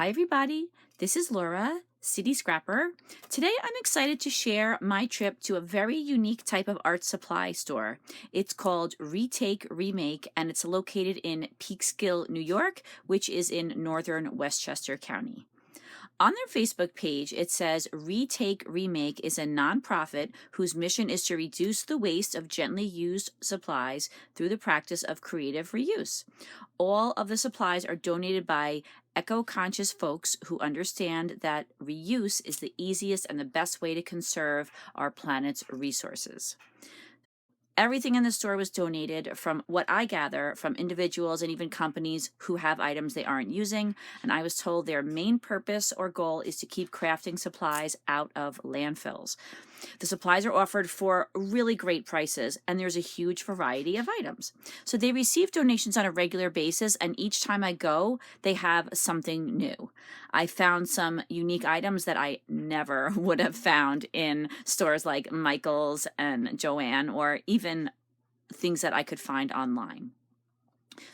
Hi everybody, this is Laura, City Scrapper. Today I'm excited to share my trip to a very unique type of art supply store. It's called Retake, Remake, and it's located in Peekskill, New York, which is in northern Westchester County. On their Facebook page, it says Retake Remake is a nonprofit whose mission is to reduce the waste of gently used supplies through the practice of creative reuse. All of the supplies are donated by eco-conscious folks who understand that reuse is the easiest and the best way to conserve our planet's resources. Everything in the store was donated, from what I gather, from individuals and even companies who have items they aren't using, and I was told their main purpose or goal is to keep crafting supplies out of landfills. The supplies are offered for really great prices, and there's a huge variety of items. So they receive donations on a regular basis, and each time I go, they have something new. I found some unique items that I never would have found in stores like Michael's and Joann, or even things that I could find online.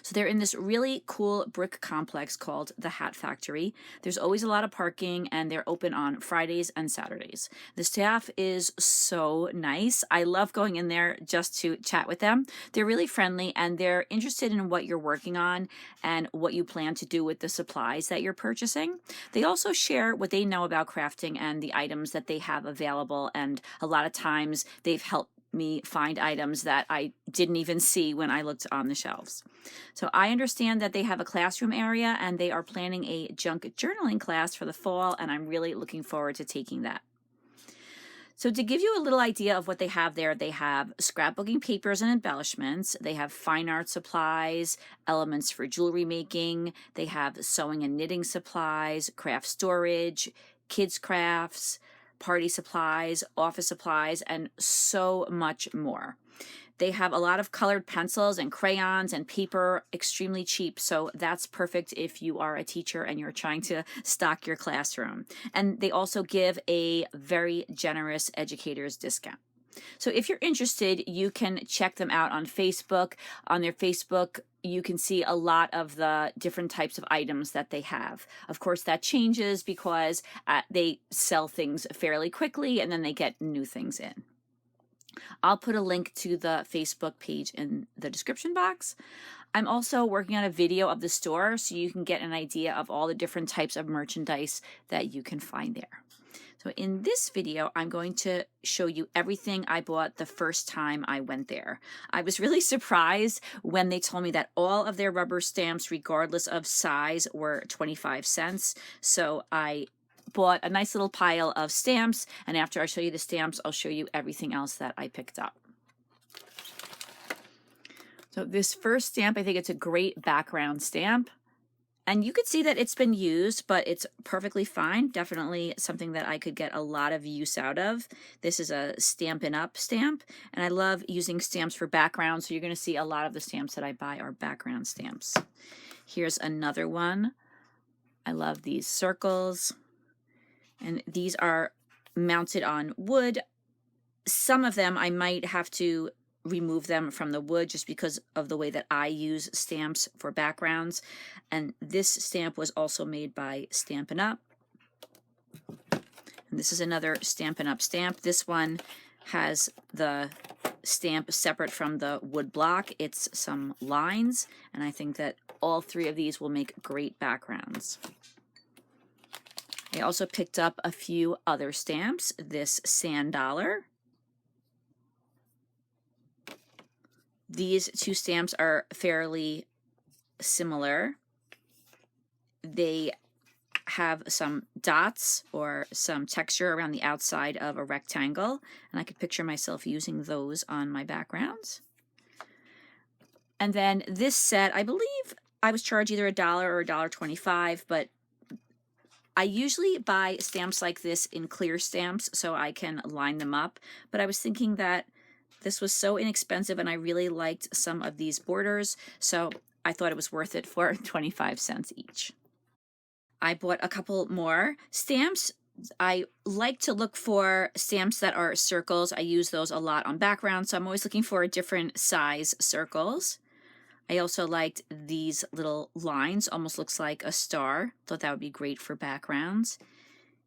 So they're in this really cool brick complex called the Hat Factory. There's always a lot of parking, and they're open on Fridays and Saturdays. The staff is so nice. I love going in there just to chat with them. They're really friendly, and they're interested in what you're working on and what you plan to do with the supplies that you're purchasing. They also share what they know about crafting and the items that they have available, and a lot of times they've helped me find items that I didn't even see when I looked on the shelves. So I understand that they have a classroom area, and they are planning a junk journaling class for the fall, and I'm really looking forward to taking that. So to give you a little idea of what they have there, they have scrapbooking papers and embellishments. They have fine art supplies, elements for jewelry making. They have sewing and knitting supplies, craft storage, kids crafts, party supplies, office supplies, and so much more. They have a lot of colored pencils and crayons and paper, extremely cheap, so that's perfect if you are a teacher and you're trying to stock your classroom. And they also give a very generous educator's discount. So if you're interested, you can check them out on Facebook. On their Facebook, you can see a lot of the different types of items that they have. Of course, that changes because they sell things fairly quickly, and then they get new things in. I'll put a link to the Facebook page in the description box. I'm also working on a video of the store so you can get an idea of all the different types of merchandise that you can find there. So in this video, I'm going to show you everything I bought the first time I went there. I was really surprised when they told me that all of their rubber stamps, regardless of size, were 25 cents. So I bought a nice little pile of stamps, and after I show you the stamps, I'll show you everything else that I picked up. So this first stamp, I think it's a great background stamp. And you could see that it's been used, but it's perfectly fine. Definitely something that I could get a lot of use out of. This is a Stampin' Up stamp, and I love using stamps for background, so you're going to see a lot of the stamps that I buy are background stamps. Here's another one. I love these circles, and these are mounted on wood. Some of them I might have to remove them from the wood just because of the way that I use stamps for backgrounds. And this stamp was also made by Stampin' Up. And this is another Stampin' Up stamp. This one has the stamp separate from the wood block. It's some lines, and I think that all three of these will make great backgrounds. I also picked up a few other stamps. This sand dollar. These two stamps are fairly similar. They have some dots or some texture around the outside of a rectangle, and I could picture myself using those on my backgrounds. And then this set, I believe I was charged either $1 or $1.25, but I usually buy stamps like this in clear stamps so I can line them up, but I was thinking that this was so inexpensive, and I really liked some of these borders, so I thought it was worth it for 25 cents each. I bought a couple more stamps. I like to look for stamps that are circles. I use those a lot on background, so I'm always looking for different size circles. I also liked these little lines, almost looks like a star. Thought that would be great for backgrounds.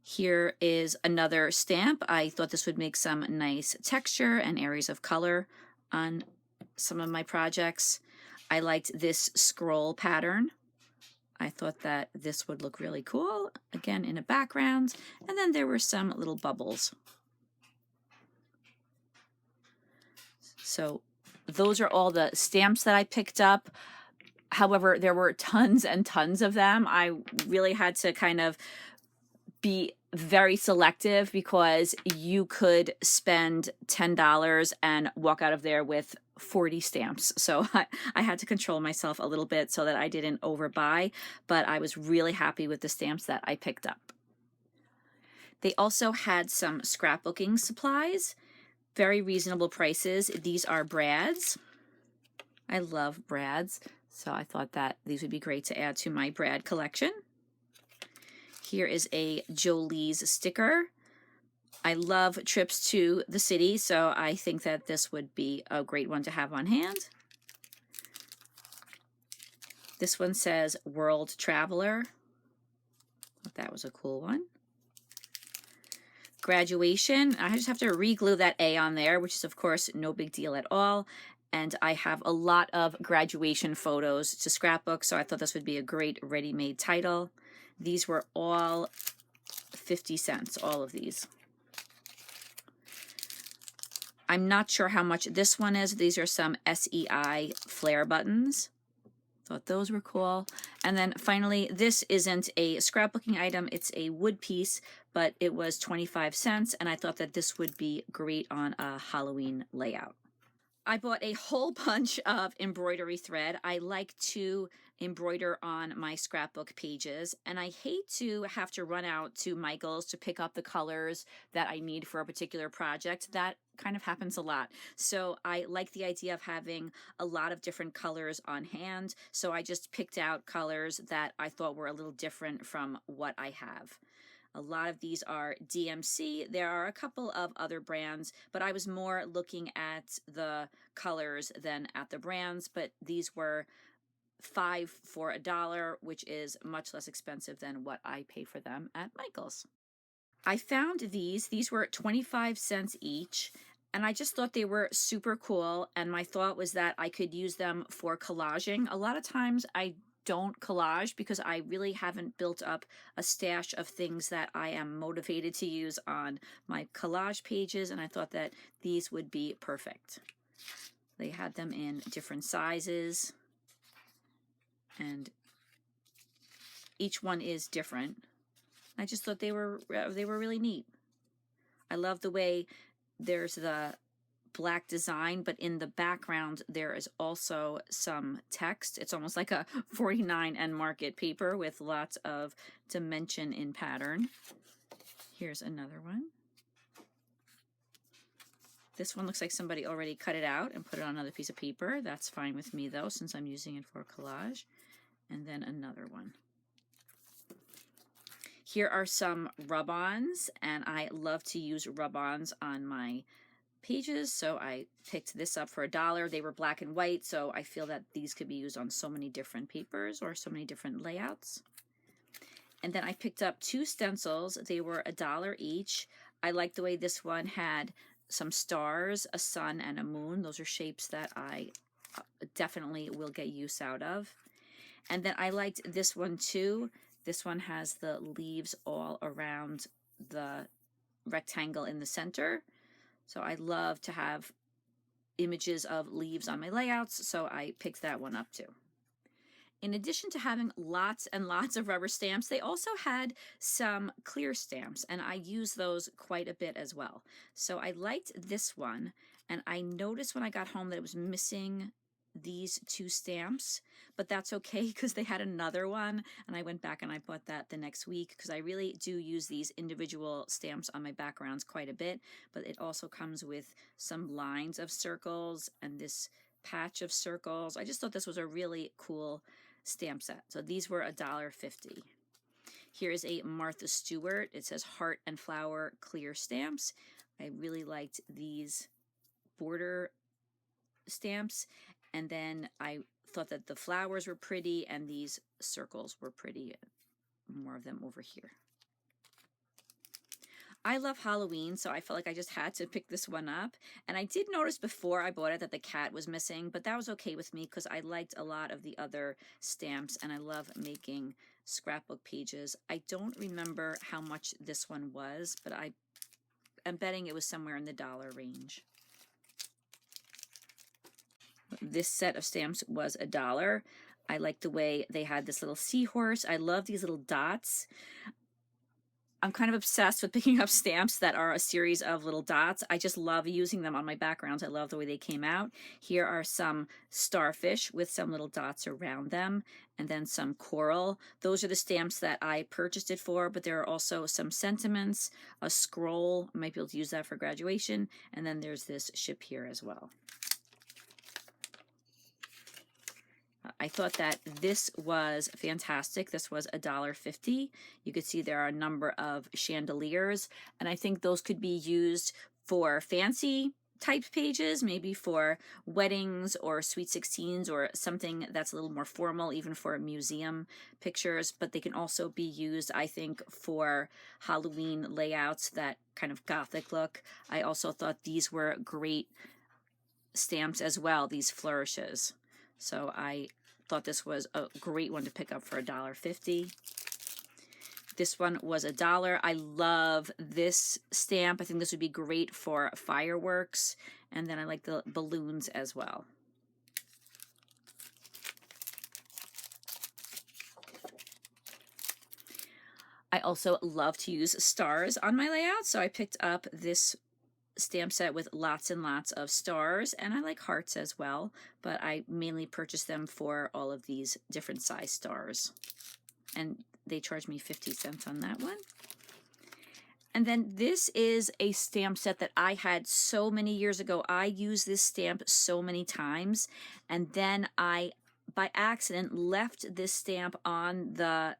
Here is another stamp. I thought this would make some nice texture and areas of color on some of my projects. I liked this scroll pattern. I thought that this would look really cool, again in a background. And then there were some little bubbles. So those are all the stamps that I picked up. However, there were tons and tons of them. I really had to kind of be very selective because you could spend $10 and walk out of there with 40 stamps. So I had to control myself a little bit so that I didn't overbuy, but I was really happy with the stamps that I picked up. They also had some scrapbooking supplies, very reasonable prices. These are brads. I love brads, so I thought that these would be great to add to my brad collection. Here is a Jolie's sticker. I love trips to the city, so I think that this would be a great one to have on hand. This one says World Traveler. That was a cool one. Graduation. I just have to re-glue that A on there, which is of course no big deal at all. And I have a lot of graduation photos to scrapbook, so I thought this would be a great ready-made title. These were all 50 cents, all of these. I'm not sure how much this one is. These are some SEI flare buttons. Thought those were cool. And then finally, this isn't a scrapbooking item, it's a wood piece, but it was 25 cents, and I thought that this would be great on a Halloween layout. I bought a whole bunch of embroidery thread. I like to embroider on my scrapbook pages, and I hate to have to run out to Michael's to pick up the colors that I need for a particular project. That kind of happens a lot. So I like the idea of having a lot of different colors on hand. So I just picked out colors that I thought were a little different from what I have. A lot of these are DMC. There are a couple of other brands, but I was more looking at the colors than at the brands, but these were 5 for $1, which is much less expensive than what I pay for them at Michael's. I found these were 25 cents each, and I just thought they were super cool, and my thought was that I could use them for collaging. A lot of times I don't collage because I really haven't built up a stash of things that I am motivated to use on my collage pages, and I thought that these would be perfect. They had them in different sizes, and each one is different. I just thought they were really neat. I love the way there's the black design, but in the background there is also some text. It's almost like a 49 end market paper with lots of dimension in pattern. Here's another one. This one looks like somebody already cut it out and put it on another piece of paper. That's fine with me though, since I'm using it for collage. And then another one. Here are some rub-ons, and I love to use rub-ons on my pages, so I picked this up for $1. They were black and white, so I feel that these could be used on so many different papers or so many different layouts. And then I picked up 2 stencils. They were $1 each. I like the way this one had some stars, a sun, and a moon. Those are shapes that I definitely will get use out of. And then I liked this one too. This one has the leaves all around the rectangle in the center. So I love to have images of leaves on my layouts, so I picked that one up too. In addition to having lots and lots of rubber stamps, they also had some clear stamps, and I use those quite a bit as well. So I liked this one, and I noticed when I got home that it was missing these 2 stamps, but that's okay because they had another one, and I went back and I bought that the next week because I really do use these individual stamps on my backgrounds quite a bit, but it also comes with some lines of circles and this patch of circles. I just thought this was a really cool stamp set. So these were $1.50. Here is a Martha Stewart. It says heart and flower clear stamps. I really liked these border stamps. And then I thought that the flowers were pretty and these circles were pretty. More of them over here. I love Halloween, so I felt like I just had to pick this one up. And I did notice before I bought it that the cat was missing, but that was okay with me because I liked a lot of the other stamps and I love making scrapbook pages. I don't remember how much this one was, but I'm betting it was somewhere in the dollar range. This set of stamps was $1. I like the way they had this little seahorse. I love these little dots. I'm kind of obsessed with picking up stamps that are a series of little dots. I just love using them on my backgrounds. I love the way they came out. Here are some starfish with some little dots around them, and then some coral. Those are the stamps that I purchased it for, but there are also some sentiments, a scroll. I might be able to use that for graduation, and then there's this ship here as well. I thought that this was fantastic. This was $1.50. You could see there are a number of chandeliers, and I think those could be used for fancy type pages, maybe for weddings or sweet 16s or something that's a little more formal, even for museum pictures. But they can also be used, I think, for Halloween layouts, that kind of gothic look. I also thought these were great stamps as well, these flourishes. So I thought this was a great one to pick up for $1.50. This one was $1. I love this stamp. I think this would be great for fireworks. And then I like the balloons as well. I also love to use stars on my layout, so I picked up this stamp set with lots and lots of stars, and I like hearts as well, but I mainly purchased them for all of these different size stars, and they charged me 50 cents on that one. And then this is a stamp set that I had so many years ago. I used this stamp so many times, and then I by accident left this stamp on the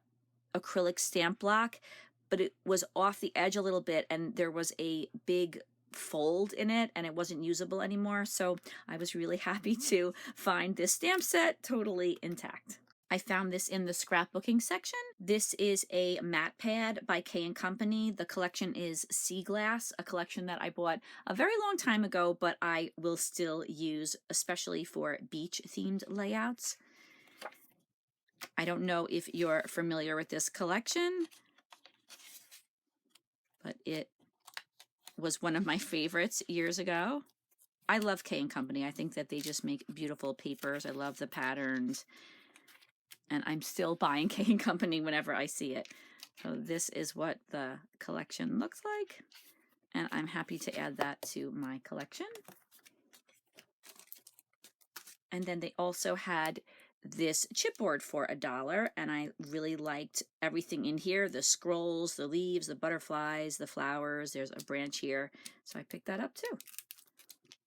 acrylic stamp block, but it was off the edge a little bit and there was a big fold in it and it wasn't usable anymore. So I was really happy to find this stamp set totally intact. I found this in the scrapbooking section. This is a matte pad by K & Company. The collection is Sea Glass, a collection that I bought a very long time ago, but I will still use, especially for beach themed layouts. I don't know if you're familiar with this collection, but it was one of my favorites years ago. I love K & Company. I think that they just make beautiful papers. I love the patterns, and I'm still buying K & Company whenever I see it. So this is what the collection looks like, and I'm happy to add that to my collection. And then they also had this chipboard for $1, and I really liked everything in here, the scrolls, the leaves, the butterflies, the flowers. There's a branch here, so I picked that up too.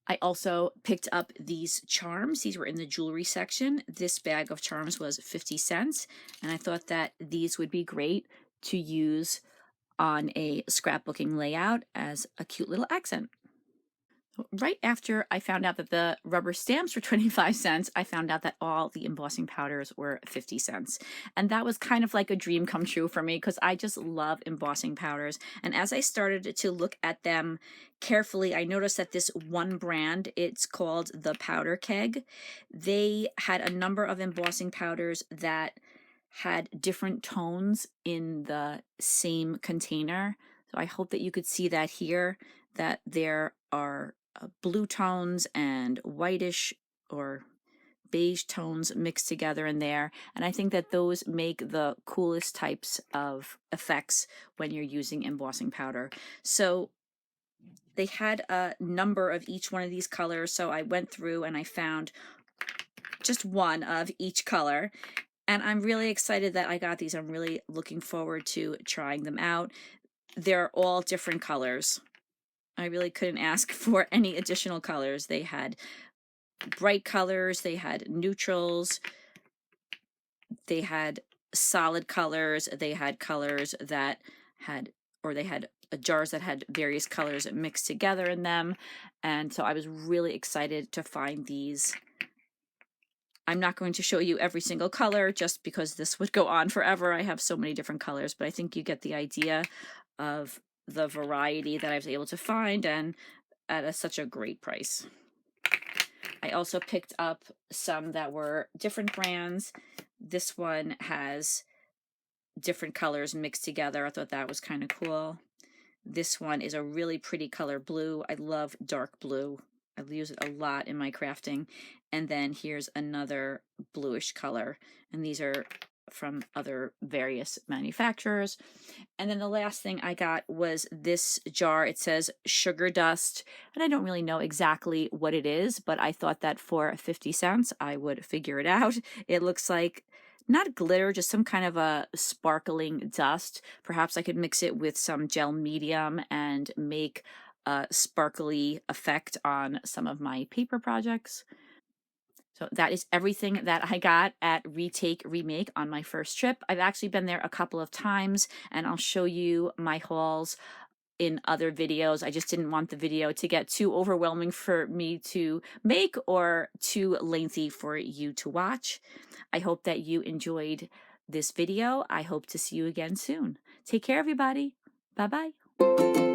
I also picked up these charms. These were in the jewelry section. This bag of charms was 50 cents, and I thought that these would be great to use on a scrapbooking layout as a cute little accent. Right after I found out that the rubber stamps were 25 cents, I found out that all the embossing powders were 50 cents. And that was kind of like a dream come true for me because I just love embossing powders. And as I started to look at them carefully, I noticed that this one brand, it's called the Powder Keg. They had a number of embossing powders that had different tones in the same container. So I hope that you could see that here, that there are blue tones and whitish or beige tones mixed together in there. And I think that those make the coolest types of effects when you're using embossing powder. So they had a number of each one of these colors. So I went through and I found just one of each color. And I'm really excited that I got these. I'm really looking forward to trying them out. They're all different colors. I really couldn't ask for any additional colors. They had bright colors, they had neutrals, they had solid colors, they had colors that had, or they had jars that had various colors mixed together in them. And so I was really excited to find these I'm not going to show you every single color just because this would go on forever. I have so many different colors, but I think you get the idea of the variety that I was able to find, and at such a great price. I also picked up some that were different brands. This one has different colors mixed together. I thought that was kind of cool. This one is a really pretty color blue. I love dark blue. I use it a lot in my crafting. And then here's another bluish color. And these are from other various manufacturers. And then the last thing I got was this jar. It says sugar dust, and I don't really know exactly what it is, but I thought that for 50 cents I would figure it out. It looks like not glitter, just some kind of a sparkling dust. Perhaps I could mix it with some gel medium and make a sparkly effect on some of my paper projects. So that is everything that I got at Retake Remake on my first trip. I've actually been there a couple of times, and I'll show you my hauls in other videos. I just didn't want the video to get too overwhelming for me to make or too lengthy for you to watch. I hope that you enjoyed this video. I hope to see you again soon. Take care, everybody. Bye-bye.